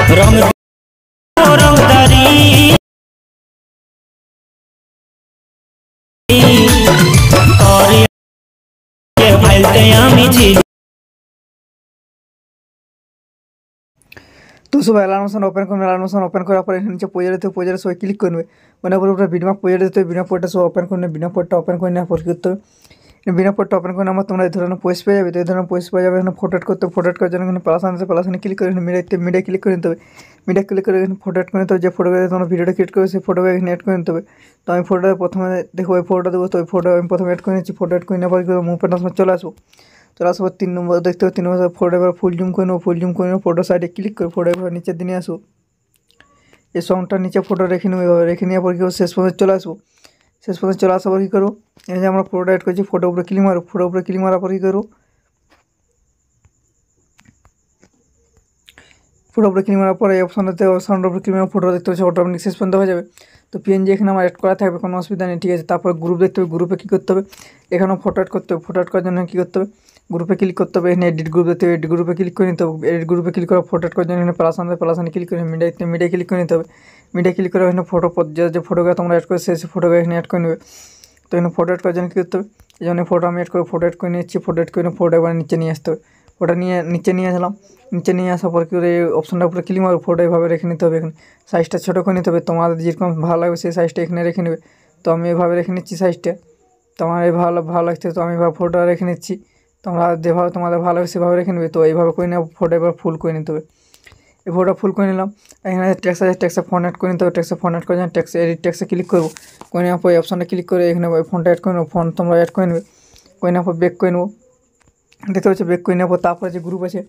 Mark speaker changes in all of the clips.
Speaker 1: रंग रंगदारी
Speaker 2: तो सब एलार्मेशन ओपन करार पर नीचे पोजारे सब क्लिक करबे पर बिटमार्क पोजारे बिना पोर्टा सब ओपन कर बिना पोर्टा ओपन कर पर करते बिना पोर्टा ओपन कर तुम्हारा धरण पोस्ट पे जाए तो धरण पोस्ट पे जाए फोटो एड करते फोटो एड कर प्लस प्लस क्लिक कर मीडिया क्लिक कर मीडिया क्लिक कर फोटो एड कर जो फोटो तुम्हारा भिडियो क्रिएट कर फोटो एड कर तो हमें फोटो प्रथम देखो फोटो देव तो फोटो प्रथम एड कर फोटो एड कर मुभमेंट चले आसो चले आसार 3 नम्बर देखते 3 नम्बर फोटो फुल जूम कर फोटो साइडे क्लिक कर फोटो नीचे दिन आसो ये संगटा नीचे फोटो रेखे रेखे नहीं पर शेष पर्यन्त चले आसो शेष पर्यन्त चले आसार पर करो ये फोटो एड कर फोटो क्लिक मारो फोटो क्लिक मारा पर करो फोटो क्लिक मारा पर अपशन क्लिक मारा फोटो देखते अटोमेटिक शेष पर्यन्त हो जाए तो पीएनजी एखे एड करा थाकबे कोनो असुविधा नहीं ठीक है। तारपर ग्रुप देखते हुए ग्रुपे कि करते एखाने फोटो एड करते फोटो एड करार कि करते ग्रुपे क्लिक करते एडिट ग्रुप देखते एडिट ग्रुपे क्लिक कर एडिट ग्रुपे क्लिक कर फोटो एड कर प्लस प्लस क्लिक कर मीडिया क्लिक कर मीडिया क्लिक कर फोटो जो फोटो तुम्हारा एड कर फोटो एड कर तो फोटो एड कर करते फोटो एड कर फोटो एड कर फोटो एड कर फोटो नीचे नहीं आसते फोटो नीचे नहीं आसलाम नीचे नहीं आसार पर अपशनटा ऊपर क्लिक मारो फोटो ये रेखे नीते साइज़टा छोटो कर नीते तुम्हारे जेरकम भालो लागे से साइज़टा एखाने रेखे नेबे तो हमें ये रेखे निচ্ছি साइज़टा तुम्हारे भालो लागছে तो हमें फोटो रेखे निচ্ছি तुम्हारा যেভাবে তোমাদের ভালো লাগে সেভাবে রেখে নেবে। তো এইভাবে করে নেব ফটো এবার ফুল করে নিতে হবে এই ফটো ফুল করে নিলাম এখানে টেক্সট আছে টেক্সটে ফন্ট এড করে নিতে হবে টেক্সটে ফন্ট এড করে যখন টেক্সট এডিট টেক্সটে ক্লিক করব করে নেওয়ার পর অপশনে ক্লিক করে এখানে ফন্ট এড করে নেব ফন্ট তোমরা এড করে নেবে করে নেওয়ার পর ব্যাক করে নেব দেখতে পাচ্ছ ব্যাক করে নেওয়ার পর তারপরে যে গ্রুপ আছে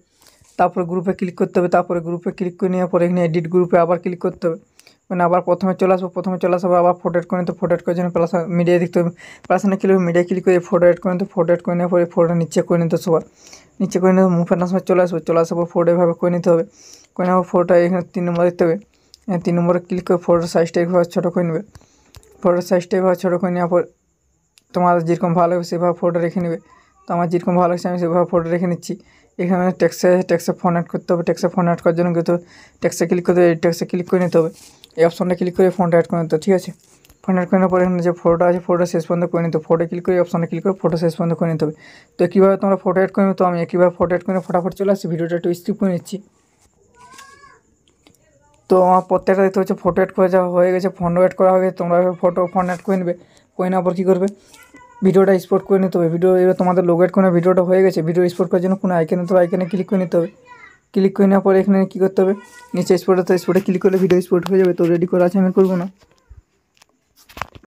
Speaker 2: তারপরে গ্রুপে ক্লিক করতে হবে তারপরে গ্রুপে ক্লিক করে নেওয়ার পর এখানে এডিট গ্রুপে আবার ক্লিক করতে হবে মানে আবার প্রথমে চলে আসবো আবার ফটো এড করে নিতে ফটো এড করার জন্য প্লাস মিডিয়া দেখতে হবে প্লাস ক্লিক মিডিয়া ক্লিক করে ফটো এড করে নিতে ফটো এড করে নেওয়ার পরে ফটোটা নিচে করে নিতে সবার নিচে করে নিতে মুভ সময় চলে আসার পর ফটো এভাবে করে নিতে হবে করে নেওয়ার ফটোটা এখানে 3 নম্বর দেখতে হবে 3 নম্বরে ক্লিক করে ফটোর সাইজটা এভাবে ছোটো করে নেবে ফটোর সাইজটা এভাবে ছোটো করে নেওয়ার পর তোমাদের যেরকম ভালো হবে সেভাবে ফটো রেখে নেবে তো আমার যেরকম ভালো লাগছে আমি সেভাবে ফটো রেখে নিচ্ছি এখানে টেক্সটে ফন্ট এড করতে হবে টেক্সটে ফন্ট এড করার জন্য কিন্তু টেক্সটে ক্লিক করতে হবে টেক্সটে ক্লিক করে নিতে হবে এই অপশনটা ক্লিক করে ফন্ট এড করে নিতে হবে ঠিক আছে ফন্ট এড করার পরে এখানে যে ফটোটা আছে ফটো শেষ পর্যন্ত করে নিতে হবে ফটো ক্লিক করে অপশনে ক্লিক করে ফটো শেষ পর্যন্ত করে নিতে হবে তো কীভাবে তোমরা ফটো এড করবে তো আমি কীভাবে ফটো এড করে ফটাফট চলে আসছি ভিডিওটা একটু স্কিপ করে নিচ্ছি তো আমার প্রত্যেকটা দেখতে হচ্ছে ফটো এড করে যাওয়া হয়ে গেছে ফন্ট এড করা হয়ে গেছে তোমরা ফটো ফন্ট এড করে নেবে করে নেওয়ার পর কী করবে ভিডিওটা এক্সপোর্ট করে নিতে হবে ভিডিও এবার তোমাদের লোগো এড করে ভিডিওটা হয়ে গেছে ভিডিও এক্সপোর্ট করার জন্য কোনো আইকনে তো আইকনে ক্লিক করে নিতে হবে ক্লিক করে নেওয়ার পরে এখানে কী করতে হবে নিচে এক্সপোর্টে ক্লিক করলে ভিডিও এক্সপোর্ট হয়ে যাবে তো রেডি করা আছে আমি করবো না